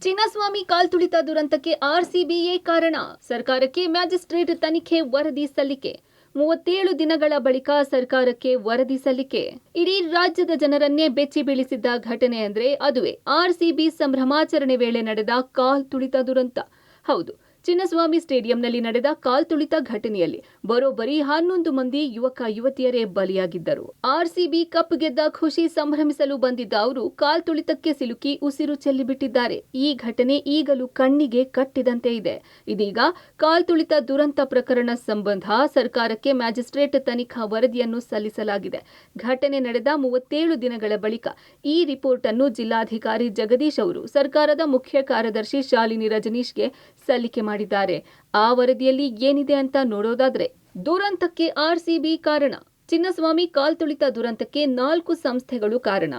ಚಿನ್ನಸ್ವಾಮಿ ಕಾಲ್ತುಳಿತ ದುರಂತಕ್ಕೆ ಆರ್ಸಿಬಿಯೇ ಕಾರಣ. ಸರ್ಕಾರಕ್ಕೆ ಮ್ಯಾಜಿಸ್ಟ್ರೇಟ್ ತನಿಖೆ ವರದಿ ಸಲ್ಲಿಕೆ. 37 ದಿನಗಳ ಬಳಿಕ ಸರ್ಕಾರಕ್ಕೆ ವರದಿ ಸಲ್ಲಿಕೆ. ಇಡೀ ರಾಜ್ಯದ ಜನರನ್ನೇ ಬೆಚ್ಚಿ ಬೀಳಿಸಿದ್ದ ಘಟನೆ ಅಂದ್ರೆ ಅದುವೇ ಆರ್ಸಿಬಿ ಸಂಭ್ರಮಾಚರಣೆ ವೇಳೆ ನಡೆದ ಕಾಲ್ತುಳಿತ ದುರಂತ. ಹೌದು, ಚಿನ್ನಸ್ವಾಮಿ ಸ್ಟೇಡಿಯಂನಲ್ಲಿ ನಡೆದ ಕಾಲ್ತುಳಿತ ಘಟನೆಯಲ್ಲಿ ಬರೋಬ್ಬರಿ 11 ಮಂದಿ ಯುವಕ ಯುವತಿಯರೇ ಬಲಿಯಾಗಿದ್ದರು. ಆರ್ಸಿಬಿ ಕಪ್ ಗೆದ್ದ ಖುಷಿ ಸಂಭ್ರಮಿಸಲು ಬಂದಿದ್ದ ಅವರು ಕಾಲ್ತುಳಿತಕ್ಕೆ ಸಿಲುಕಿ ಉಸಿರು ಚೆಲ್ಲಿಬಿಟ್ಟಿದ್ದಾರೆ. ಈ ಘಟನೆ ಈಗಲೂ ಕಣ್ಣಿಗೆ ಕಟ್ಟಿದಂತೆ ಇದೆ. ಇದೀಗ ಕಾಲ್ತುಳಿತ ದುರಂತ ಪ್ರಕರಣ ಸಂಬಂಧ ಸರ್ಕಾರಕ್ಕೆ ಮ್ಯಾಜಿಸ್ಟ್ರೇಟ್ ತನಿಖಾ ವರದಿಯನ್ನು ಸಲ್ಲಿಸಲಾಗಿದೆ. ಘಟನೆ ನಡೆದ 37 ದಿನಗಳ ಬಳಿಕ ಈ ರಿಪೋರ್ಟ್ ಅನ್ನು ಜಿಲ್ಲಾಧಿಕಾರಿ ಜಗದೀಶ್ ಅವರು ಸರ್ಕಾರದ ಮುಖ್ಯ ಕಾರ್ಯದರ್ಶಿ ಶಾಲಿನಿ ರಜನೀಶ್ಗೆ ಸಲ್ಲಿಕೆ ಮಾಡಿದ್ದಾರೆ. ಆ ವರದಿಯಲ್ಲಿ ಏನಿದೆ ಅಂತ ನೋಡೋದಾದ್ರೆ, ದುರಂತಕ್ಕೆ ಆರ್ಸಿಬಿ ಕಾರಣ. ಚಿನ್ನಸ್ವಾಮಿ ಕಾಲ್ತುಳಿತ ದುರಂತಕ್ಕೆ 4 ಸಂಸ್ಥೆಗಳು ಕಾರಣ.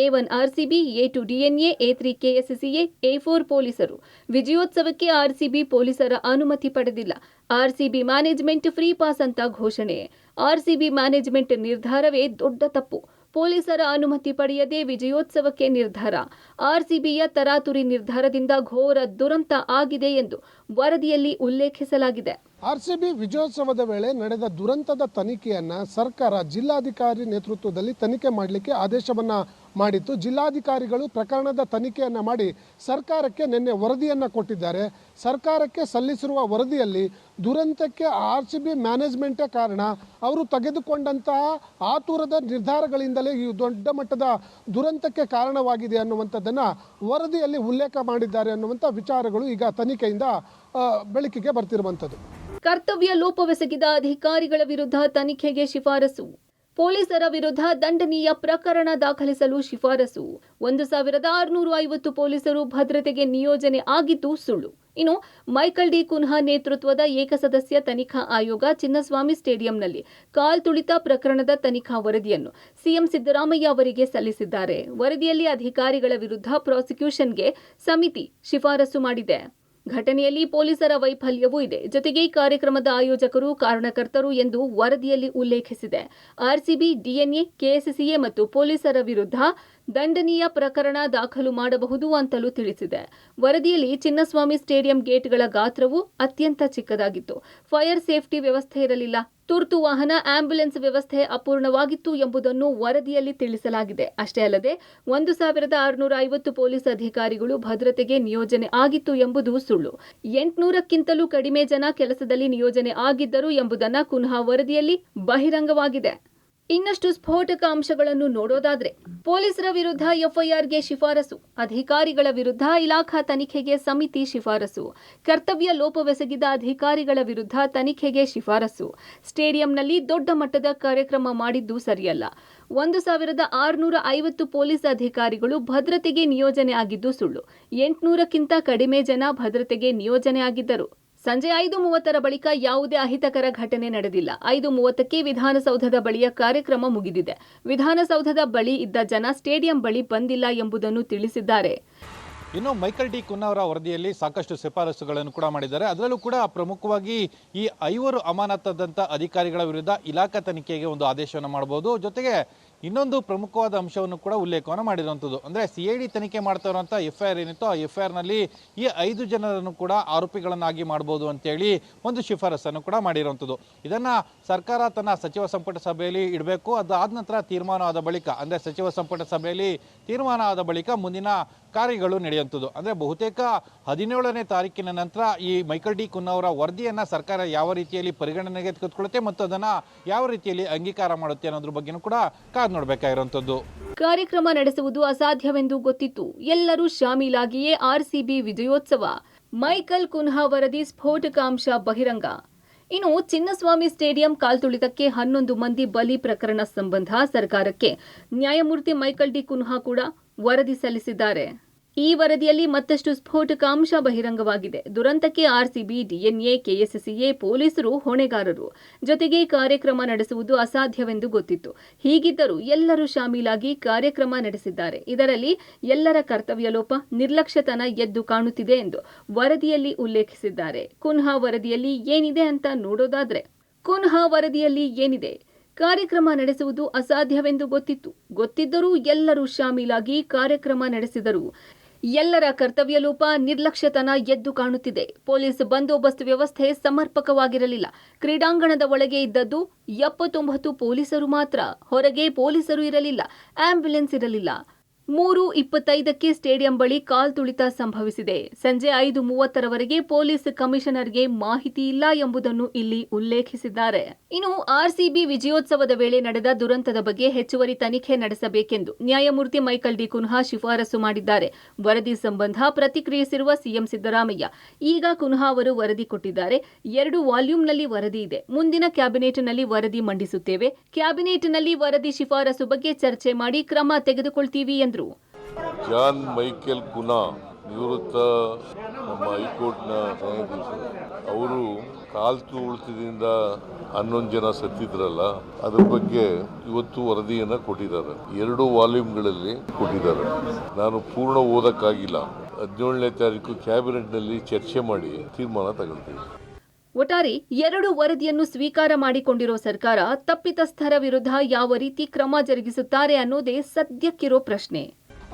A1 RCB, A2 DNA, A3 KSCA, A4 ಪೊಲೀಸರು. ವಿಜಯೋತ್ಸವಕ್ಕೆ ಆರ್ಸಿಬಿ ಪೊಲೀಸರ ಅನುಮತಿ ಪಡೆದಿಲ್ಲ. ಆರ್ಸಿಬಿ ಮ್ಯಾನೇಜ್ಮೆಂಟ್ ಫ್ರೀ ಪಾಸ್ ಅಂತ ಘೋಷಣೆ. ಆರ್ಸಿಬಿ ಮ್ಯಾನೇಜ್ಮೆಂಟ್ ನಿರ್ಧಾರವೇ ದೊಡ್ಡ ತಪ್ಪು. ಪೊಲೀಸರ ಅನುಮತಿ ಪಡೆಯದೆ ವಿಜಯೋತ್ಸವಕ್ಕೆ ನಿರ್ಧಾರ. ಆರ್ಸಿಬಿಯ ತರಾತುರಿ ನಿರ್ಧಾರದಿಂದ ಘೋರ ದುರಂತ ಆಗಿದೆ ಎಂದು ವರದಿಯಲ್ಲಿ ಉಲ್ಲೇಖಿಸಲಾಗಿದೆ. ಆರ್ಸಿಬಿ ವಿಜಯೋತ್ಸವದ ವೇಳೆ ನಡೆದ ದುರಂತದ ತನಿಖೆಯನ್ನ ಸರ್ಕಾರ ಜಿಲ್ಲಾಧಿಕಾರಿ ನೇತೃತ್ವದಲ್ಲಿ ತನಿಖೆ ಮಾಡಲಿಕ್ಕೆ ಆದೇಶವನ್ನ ಮಾಡಿತ್ತು. ಜಿಲ್ಲಾಧಿಕಾರಿಗಳು ಪ್ರಕರಣದ ತನಿಖೆಯನ್ನ ಮಾಡಿ ಸರ್ಕಾರಕ್ಕೆ ನಿನ್ನೆ ವರದಿಯನ್ನ ಕೊಟ್ಟಿದ್ದಾರೆ. ಸರ್ಕಾರಕ್ಕೆ ಸಲ್ಲಿಸಿರುವ ವರದಿಯಲ್ಲಿ ದುರಂತಕ್ಕೆ ಆರ್ಸಿಬಿ ಮ್ಯಾನೇಜ್ಮೆಂಟೇ ಕಾರಣ. ಅವರು ತೆಗೆದುಕೊಂಡಂತಹ ಆತುರದ ನಿರ್ಧಾರಗಳಿಂದಲೇ ಈ ದೊಡ್ಡ ಮಟ್ಟದ ದುರಂತಕ್ಕೆ ಕಾರಣವಾಗಿದೆ ಅನ್ನುವಂಥದ್ದನ್ನು ವರದಿಯಲ್ಲಿ ಉಲ್ಲೇಖ ಮಾಡಿದ್ದಾರೆ ಅನ್ನುವಂಥ ವಿಚಾರಗಳು ಈಗ ತನಿಖೆಯಿಂದ ಬೆಳಕಿಗೆ ಬರ್ತಿರುವಂಥದ್ದು. ಕರ್ತವ್ಯ ಲೋಪವೆಸಗಿದ ಅಧಿಕಾರಿಗಳ ವಿರುದ್ಧ ತನಿಖೆಗೆ ಶಿಫಾರಸು. ಪೊಲೀಸರ ವಿರುದ್ಧ ದಂಡನೀಯ ಪ್ರಕರಣ ದಾಖಲಿಸಲು ಶಿಫಾರಸು. 1650 ಪೊಲೀಸರು ಭದ್ರತೆಗೆ ನಿಯೋಜನೆ ಆಗಿದ್ದು ಸುಳ್ಳು. ಇನ್ನು ಮೈಕಲ್ ಡಿ ಕುನ್ಹಾ ನೇತೃತ್ವದ ಏಕಸದಸ್ಯ ತನಿಖಾ ಆಯೋಗ ಚಿನ್ನಸ್ವಾಮಿ ಸ್ಟೇಡಿಯಂನಲ್ಲಿ ಕಾಲ್ತುಳಿತ ಪ್ರಕರಣದ ತನಿಖಾ ವರದಿಯನ್ನು ಸಿಎಂ ಸಿದ್ದರಾಮಯ್ಯ ಅವರಿಗೆ ಸಲ್ಲಿಸಿದ್ದಾರೆ. ವರದಿಯಲ್ಲಿ ಅಧಿಕಾರಿಗಳ ವಿರುದ್ಧ ಪ್ರಾಸಿಕ್ಯೂಷನ್ಗೆ ಸಮಿತಿ ಶಿಫಾರಸು ಮಾಡಿದೆ. ಘಟನೆಯಲ್ಲಿ ಪೊಲೀಸರ ವೈಫಲ್ಯವೂ ಇದೆ. ಜೊತೆಗೆ ಕಾರ್ಯಕ್ರಮದ ಆಯೋಜಕರು ಕಾರಣಕರ್ತರು ಎಂದು ವರದಿಯಲ್ಲಿ ಉಲ್ಲೇಖಿಸಿದೆ. ಆರ್ಸಿಬಿ, ಡಿಎನ್ಎ, ಕೆಎಸ್ಸಿಎ ಮತ್ತು ಪೊಲೀಸರ ವಿರುದ್ಧ ದಂಡನೀಯ ಪ್ರಕರಣ ದಾಖಲು ಮಾಡಬಹುದು ಅಂತಲೂ ತಿಳಿಸಿದೆ. ವರದಿಯಲ್ಲಿ ಚಿನ್ನಸ್ವಾಮಿ ಸ್ಟೇಡಿಯಂ ಗೇಟ್ಗಳ ಗಾತ್ರವು ಅತ್ಯಂತ ಚಿಕ್ಕದಾಗಿತ್ತು. ಫೈರ್ ಸೇಫ್ಟಿ ವ್ಯವಸ್ಥೆ ಇರಲಿಲ್ಲ. ತುರ್ತು ವಾಹನ, ಆಂಬ್ಯುಲೆನ್ಸ್ ವ್ಯವಸ್ಥೆ ಅಪೂರ್ಣವಾಗಿತ್ತು ಎಂಬುದನ್ನು ವರದಿಯಲ್ಲಿ ತಿಳಿಸಲಾಗಿದೆ. ಅಷ್ಟೇ ಅಲ್ಲದೆ 1650 ಪೊಲೀಸ್ ಅಧಿಕಾರಿಗಳು ಭದ್ರತೆಗೆ ನಿಯೋಜನೆ ಆಗಿತ್ತು ಎಂಬುದು ಸುಳ್ಳು. 800ಕ್ಕಿಂತಲೂ ಕಡಿಮೆ ಜನ ಕೆಲಸದಲ್ಲಿ ನಿಯೋಜನೆ ಆಗಿದ್ದರು ಎಂಬುದನ್ನು ಕುನ್ಹಾ ವರದಿಯಲ್ಲಿ ಬಹಿರಂಗವಾಗಿದೆ. ಇನ್ನಷ್ಟು ಸ್ಫೋಟಕ ಅಂಶಗಳನ್ನು ನೋಡೋದಾದ್ರೆ, ಪೊಲೀಸರ ವಿರುದ್ಧ ಎಫ್ಐಆರ್ಗೆ ಶಿಫಾರಸು. ಅಧಿಕಾರಿಗಳ ವಿರುದ್ಧ ಇಲಾಖಾ ತನಿಖೆಗೆ ಸಮಿತಿ ಶಿಫಾರಸು. ಕರ್ತವ್ಯ ಲೋಪವೆಸಗಿದ ಅಧಿಕಾರಿಗಳ ವಿರುದ್ಧ ತನಿಖೆಗೆ ಶಿಫಾರಸು. ಸ್ಟೇಡಿಯಂನಲ್ಲಿ ದೊಡ್ಡ ಮಟ್ಟದ ಕಾರ್ಯಕ್ರಮ ಮಾಡಿದ್ದು ಸರಿಯಲ್ಲ. 1650 ಪೊಲೀಸ್ ಅಧಿಕಾರಿಗಳು ಭದ್ರತೆಗೆ ನಿಯೋಜನೆ ಆಗಿದ್ದು ಸುಳ್ಳು. 800ಕ್ಕಿಂತ ಕಡಿಮೆ ಜನ ಭದ್ರತೆಗೆ ನಿಯೋಜನೆ ಆಗಿದ್ದರು. ಸಂಜೆ 5:30 ಬಳಿಕ ಯಾವುದೇ ಅಹಿತಕರ ಘಟನೆ ನಡೆದಿಲ್ಲ. 5:30ಕ್ಕೆ ವಿಧಾನಸೌಧದ ಬಳಿಯ ಕಾರ್ಯಕ್ರಮ ಮುಗಿದಿದೆ. ವಿಧಾನಸೌಧದ ಬಳಿ ಇದ್ದ ಜನ ಸ್ಟೇಡಿಯಂ ಬಳಿ ಬಂದಿಲ್ಲ ಎಂಬುದನ್ನು ತಿಳಿಸಿದ್ದಾರೆ. ಇನ್ನು ಮೈಕಲ್ ಡಿ ಕುನ್ನಾ ಅವರ ವರದಿಯಲ್ಲಿ ಸಾಕಷ್ಟು ಶಿಫಾರಸುಗಳನ್ನು ಕೂಡ ಮಾಡಿದ್ದಾರೆ. ಅದರಲ್ಲೂ ಕೂಡ ಪ್ರಮುಖವಾಗಿ ಈ 5 ಅಮಾನತಾದಂಥ ಅಧಿಕಾರಿಗಳ ವಿರುದ್ಧ ಇಲಾಖಾ ತನಿಖೆಗೆ ಒಂದು ಆದೇಶವನ್ನು ಮಾಡಬಹುದು. ಜೊತೆಗೆ ಇನ್ನೊಂದು ಪ್ರಮುಖವಾದ ಅಂಶವನ್ನು ಕೂಡ ಉಲ್ಲೇಖವನ್ನು ಮಾಡಿರುವಂಥದ್ದು ಅಂದರೆ CID ತನಿಖೆ ಮಾಡ್ತಾ ಇರುವಂಥ FIR ಏನಿತ್ತು, ಆ FIRನಲ್ಲಿ ಈ 5 ಜನರನ್ನು ಕೂಡ ಆರೋಪಿಗಳನ್ನಾಗಿ ಮಾಡ್ಬೋದು ಅಂತೇಳಿ ಒಂದು ಶಿಫಾರಸನ್ನು ಕೂಡ ಮಾಡಿರುವಂಥದ್ದು. ಇದನ್ನು ಸರ್ಕಾರ ತನ್ನ ಸಚಿವ ಸಂಪುಟ ಸಭೆಯಲ್ಲಿ ಇಡಬೇಕು. ಅದಾದ ನಂತರ ತೀರ್ಮಾನ ಆದ ಬಳಿಕ, ಅಂದರೆ ಸಚಿವ ಸಂಪುಟ ಸಭೆಯಲ್ಲಿ ತೀರ್ಮಾನ ಆದ ಬಳಿಕ ಮುಂದಿನ ಕಾರ್ಯಗಳು ನಡೆಯುವಂಥದ್ದು. ಅಂದರೆ ಬಹುತೇಕ 17ನೇ ತಾರೀಕಿನ ನಂತರ ಈ ಮೈಕಲ್ ಡಿ ಕುನ್ನಾ ಅವರ ವರದಿಯನ್ನು ಸರ್ಕಾರ ಯಾವ ರೀತಿಯಲ್ಲಿ ಪರಿಗಣನೆಗೆ ತೆಗೆದುಕೊಳ್ಳುತ್ತೆ ಮತ್ತು ಅದನ್ನು ಯಾವ ರೀತಿಯಲ್ಲಿ ಅಂಗೀಕಾರ ಮಾಡುತ್ತೆ ಅನ್ನೋದ್ರ ಬಗ್ಗೆನೂ ಕೂಡ ಕಾದು ನೋಡಬೇಕಾಗಿರುವಂಥದ್ದು. ಕಾರ್ಯಕ್ರಮ ನಡೆಸುವುದು ಅಸಾಧ್ಯವೆಂದು ಗೊತ್ತಿತ್ತು. ಎಲ್ಲರೂ ಶಾಮೀಲಾಗಿಯೇ ಆರ್ಸಿಬಿ ವಿಜಯೋತ್ಸವ. ಮೈಕಲ್ ಕುನ್ಹಾ ವರದಿ ಸ್ಫೋಟಕಾಂಶ ಬಹಿರಂಗ. ಇನ್ನು ಚಿನ್ನಸ್ವಾಮಿ ಸ್ಟೇಡಿಯಂ ಕಾಲ್ತುಳಿತಕ್ಕೆ 11 ಮಂದಿ ಬಲಿ ಪ್ರಕರಣ ಸಂಬಂಧ ಸರ್ಕಾರಕ್ಕೆ ನ್ಯಾಯಮೂರ್ತಿ ಮೈಕಲ್ ಡಿ ಕುನ್ಹಾ ಕೂಡ ವರದಿ ಸಲ್ಲಿಸಿದ್ದಾರೆ. ಈ ವರದಿಯಲ್ಲಿ ಮತ್ತಷ್ಟು ಸ್ಫೋಟಕಾಂಶ ಬಹಿರಂಗವಾಗಿದೆ. ದುರಂತಕ್ಕೆ ಆರ್ಸಿಬಿ, ಡಿಎನ್ಎ, ಕೆಎಸ್ಸಿಎ ಪೊಲೀಸರು ಹೊಣೆಗಾರರು. ಜೊತೆಗೆ ಕಾರ್ಯಕ್ರಮ ನಡೆಸುವುದು ಅಸಾಧ್ಯವೆಂದು ಗೊತ್ತಿತ್ತು. ಹೀಗಿದ್ದರೂ ಎಲ್ಲರೂ ಶಾಮೀಲಾಗಿ ಕಾರ್ಯಕ್ರಮ ನಡೆಸಿದ್ದಾರೆ. ಇದರಲ್ಲಿ ಎಲ್ಲರ ಕರ್ತವ್ಯ ಲೋಪ, ನಿರ್ಲಕ್ಷ್ಯತನ ಎದ್ದು ಕಾಣುತ್ತಿದೆ ಎಂದು ವರದಿಯಲ್ಲಿ ಉಲ್ಲೇಖಿಸಿದ್ದಾರೆ. ಕುನ್ಹಾ ವರದಿಯಲ್ಲಿ ಏನಿದೆ ಅಂತ ನೋಡೋದಾದ್ರೆ, ಕುನ್ಹಾ ವರದಿಯಲ್ಲಿ ಏನಿದೆ? ಕಾರ್ಯಕ್ರಮ ನಡೆಸುವುದು ಅಸಾಧ್ಯವೆಂದು ಗೊತ್ತಿದ್ದರೂ ಎಲ್ಲರೂ ಶಾಮೀಲಾಗಿ ಕಾರ್ಯಕ್ರಮ ನಡೆಸಿದರು. ಎಲ್ಲರ ಕರ್ತವ್ಯ ಲೋಪ, ನಿರ್ಲಕ್ಷ್ಯತನ ಎದ್ದು ಕಾಣುತ್ತಿದೆ. ಪೊಲೀಸ್ ಬಂದೋಬಸ್ತ್ ವ್ಯವಸ್ಥೆ ಸಮರ್ಪಕವಾಗಿರಲಿಲ್ಲ. ಕ್ರೀಡಾಂಗಣದ ಒಳಗೆ ಇದ್ದದ್ದು 79 ಪೊಲೀಸರು ಮಾತ್ರ. ಹೊರಗೆ ಪೊಲೀಸರು ಇರಲಿಲ್ಲ, ಆಂಬ್ಯುಲೆನ್ಸ್ ಇರಲಿಲ್ಲ. 3:25ಕ್ಕೆ ಸ್ಟೇಡಿಯಂ ಬಳಿ ಕಾಲ್ತುಳಿತ ಸಂಭವಿಸಿದೆ. ಸಂಜೆ 5:30ರವರೆಗೆ ಪೊಲೀಸ್ ಕಮಿಷನರ್ಗೆ ಮಾಹಿತಿ ಇಲ್ಲ ಎಂಬುದನ್ನು ಇಲ್ಲಿ ಉಲ್ಲೇಖಿಸಿದ್ದಾರೆ. ಇನ್ನು ಆರ್ಸಿಬಿ ವಿಜಯೋತ್ಸವದ ವೇಳೆ ನಡೆದ ದುರಂತದ ಬಗ್ಗೆ ಹೆಚ್ಚುವರಿ ತನಿಖೆ ನಡೆಸಬೇಕೆಂದು ನ್ಯಾಯಮೂರ್ತಿ ಮೈಕಲ್ ಡಿ ಕುನ್ಹಾ ಶಿಫಾರಸು ಮಾಡಿದ್ದಾರೆ. ವರದಿ ಸಂಬಂಧ ಪ್ರತಿಕ್ರಿಯಿಸಿರುವ ಸಿಎಂ ಸಿದ್ದರಾಮಯ್ಯ, ಈಗ ಕುನ್ಹಾ ಅವರು ವರದಿ ಕೊಟ್ಟಿದ್ದಾರೆ. 2 ವಾಲ್ಯೂಮ್ನಲ್ಲಿ ವರದಿ ಇದೆ. ಮುಂದಿನ ಕ್ಯಾಬಿನೆಟ್ನಲ್ಲಿ ವರದಿ ಮಂಡಿಸುತ್ತೇವೆ. ಕ್ಯಾಬಿನೆಟ್ನಲ್ಲಿ ವರದಿ ಶಿಫಾರಸು ಬಗ್ಗೆ ಚರ್ಚೆ ಮಾಡಿ ಕ್ರಮ ತೆಗೆದುಕೊಳ್ತೀವಿ ಎಂದರು. ಜಾನ್ ಮೈಕೆಲ್ ಕುನಾ ನಿವೃತ್ತ ನಮ್ಮ ಹೈಕೋರ್ಟ್ನ ನ್ಯಾಯಾಧೀಶರು, ಅವರು ಕಾಲ್ತುಳಿತದಿಂದ 11 ಜನ ಸತ್ತಿದ್ರಲ್ಲ, ಅದ್ರ ಬಗ್ಗೆ ಇವತ್ತು ವರದಿಯನ್ನು ಕೊಟ್ಟಿದ್ದಾರೆ. 2 ವಾಲ್ಯೂಮ್ಗಳಲ್ಲಿ ಕೊಟ್ಟಿದ್ದಾರೆ. ನಾನು ಪೂರ್ಣ ಓದಕ್ಕಾಗಿಲ್ಲ. 17ನೇ ತಾರೀಕು ಕ್ಯಾಬಿನೆಟ್ನಲ್ಲಿ ಚರ್ಚೆ ಮಾಡಿ ತೀರ್ಮಾನ ತಗೊಳ್ತೀವಿ. ಒಟ್ಟಾರೆ 2 ವರದಿಯನ್ನು ಸ್ವೀಕಾರ ಮಾಡಿಕೊಂಡಿರೋ ಸರ್ಕಾರ ತಪ್ಪಿತಸ್ಥರ ವಿರುದ್ಧ ಯಾವ ರೀತಿ ಕ್ರಮ ಜರುಗಿಸುತ್ತಾರೆ ಅನ್ನೋದೇ ಸದ್ಯಕ್ಕಿರೋ ಪ್ರಶ್ನೆ.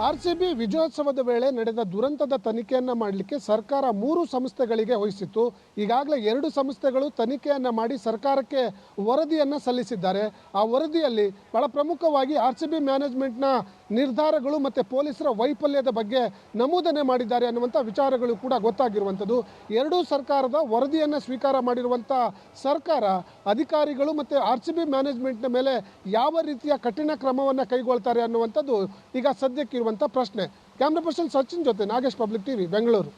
ಆರ್ಸಿಬಿ ವಿಜಯೋತ್ಸವದ ವೇಳೆ ನಡೆದ ದುರಂತದ ತನಿಖೆಯನ್ನ ಮಾಡಲಿಕ್ಕೆ ಸರ್ಕಾರ 3 ಸಂಸ್ಥೆಗಳಿಗೆ ವಹಿಸಿತ್ತು. ಈಗಾಗಲೇ 2 ಸಂಸ್ಥೆಗಳು ತನಿಖೆಯನ್ನ ಮಾಡಿ ಸರ್ಕಾರಕ್ಕೆ ವರದಿಯನ್ನ ಸಲ್ಲಿಸಿದ್ದಾರೆ. ಆ ವರದಿಯಲ್ಲಿ ಬಹಳ ಪ್ರಮುಖವಾಗಿ ಆರ್ಸಿಬಿ ಮ್ಯಾನೇಜ್ಮೆಂಟ್ನ ನಿರ್ಧಾರಗಳು ಮತ್ತು ಪೊಲೀಸರ ವೈಫಲ್ಯದ ಬಗ್ಗೆ ನಮೂದನೆ ಮಾಡಿದ್ದಾರೆ ಅನ್ನುವಂಥ ವಿಚಾರಗಳು ಕೂಡ ಗೊತ್ತಾಗಿರುವಂಥದ್ದು. 2 ಸರ್ಕಾರದ ವರದಿಯನ್ನು ಸ್ವೀಕಾರ ಮಾಡಿರುವಂಥ ಸರ್ಕಾರ ಅಧಿಕಾರಿಗಳು ಮತ್ತು ಆರ್ಸಿಬಿ ಮ್ಯಾನೇಜ್ಮೆಂಟ್ನ ಮೇಲೆ ಯಾವ ರೀತಿಯ ಕಠಿಣ ಕ್ರಮವನ್ನು ಕೈಗೊಳ್ತಾರೆ ಅನ್ನುವಂಥದ್ದು ಈಗ ಸದ್ಯಕ್ಕಿರುವಂಥ ಪ್ರಶ್ನೆ. ಕ್ಯಾಮ್ರಾ ಪರ್ಸನ್ ಸಚಿನ್ ಜೊತೆ ನಾಗೇಶ್, ಪಬ್ಲಿಕ್ ಟಿವಿ, ಬೆಂಗಳೂರು.